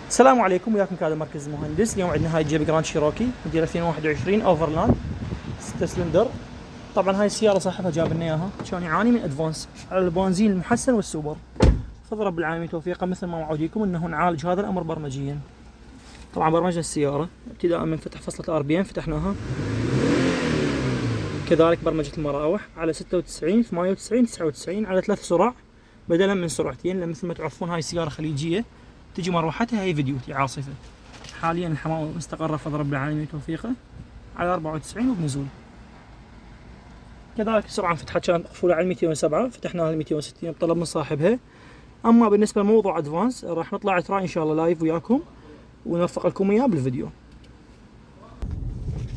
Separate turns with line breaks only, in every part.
السلام عليكم، وياكم كهذا مركز المهندس. اليوم عندنا هاي جيب جراند شيروكي موديل 2021 اوفرلاند 6 سلندر. طبعا هاي السياره صاحبها جاب لنا اياها كان يعاني من ادفانس على البنزين المحسن والسوبر. فضل رب العالمين توفيقه مثل ما وعديكم انه نعالج هذا الامر برمجيا. طبعا برمجنا السياره ابتداء من فتح فصله RPM فتحناها، كذلك برمجه المراوح على 96 98 99 على 3 سرع بدلا من سرعتين، لان مثل ما تعرفون هاي السياره خليجيه تجي مروحتها هي فيديوتي عاصفه. حاليا الحمام مستقره بفضل رب العالمين توفيقه على 94 وبنزول. كذلك السرعه فتحت كانت مقفوله على 207 فتحناها ل 260 بطلب من صاحبها. اما بالنسبه لموضوع ادفانس راح نطلع تراي ان شاء الله لايف وياكم ونوفق لكم اياه بالفيديو.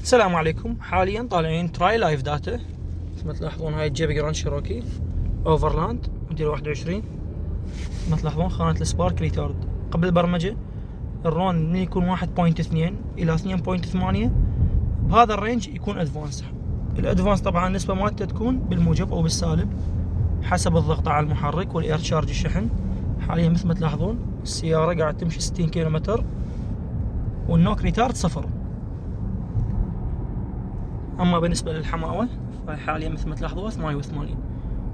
السلام عليكم، حاليا طالعين تراي لايف داتا. مثل ما تلاحظون هاي جيب جراند شيروكي اوفرلاند موديل 21. مثل ما تلاحظون خانه السبارك ريتارد قبل البرمجه. الرون من يكون 1.2 الى 2.8 بهذا الرينج يكون ادفانس. الادفانس طبعا النسبه مالته تكون بالموجب او بالسالب حسب الضغط على المحرك والاير تشارج الشحن. حاليا مثل ما تلاحظون السياره قاعد تمشي 60 كيلومتر والنوك ريتارد 0. اما بالنسبه للحماوه فحاليا مثل ما تلاحظون 88.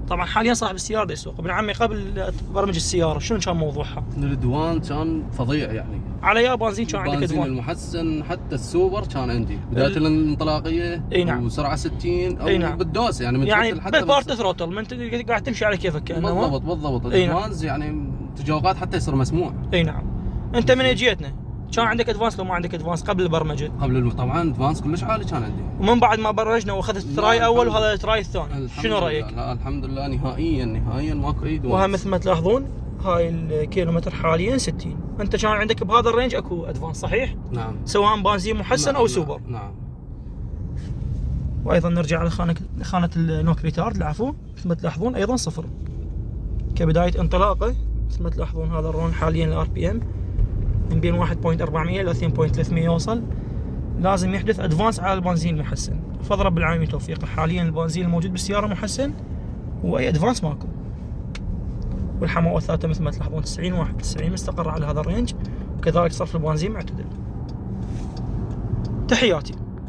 طبعا حاليا صاحب السياره يسوق. ابن عمي قبل برمج السياره شنو كان موضوعها؟
الادوان كان فظيع يعني.
على يا بنزين كان عندك ادوان؟
البنزين المحسن حتى السوبر كان عندي بدايه الانطلاقيه.
اي نعم.
وسرعه 60 او
نعم.
بالدوس يعني
يعني بارت ثروتل ما انت قاعد تمشي على كيفك كانه.
بالضبط
نعم.
الادفانس يعني تجاوبات حتى يصير مسموع.
اي نعم. انت من جيتنا كان عندك ادفانس لو ما عندك ادفانس قبل البرمجه؟
طبعا ادفانس كلش عالي كان عندي.
ومن بعد ما برمجنا واخذت التراي اول وهذا التراي الثاني شنو رايك؟
لا الحمد لله نهائيا ماكو اي ادفانس.
وها مثل ما تلاحظون هاي الكيلومتر حاليا 60. انت كان عندك بهذا الرينج اكو ادفانس صحيح؟
نعم.
سواء بنزين محسن او سوبر.
نعم.
وايضا نرجع على خانه النوك ريتارد العفو. مثل ما تلاحظون ايضا 0 كبدايه انطلاقه. مثل ما تلاحظون هذا الرون حاليا الRPM من بين 1.400 الى 2.300 يوصل. لازم يحدث ادفانس على البنزين المحسن. فضل رب العالمين توفيقه. حاليا البنزين الموجود بالسياره محسن واي ادفانس ماكو. والحماوه الثابته مثل ما تلاحظون 90 91 مستقره على هذا الرينج، وكذلك صرف البنزين معتدل. تحياتي.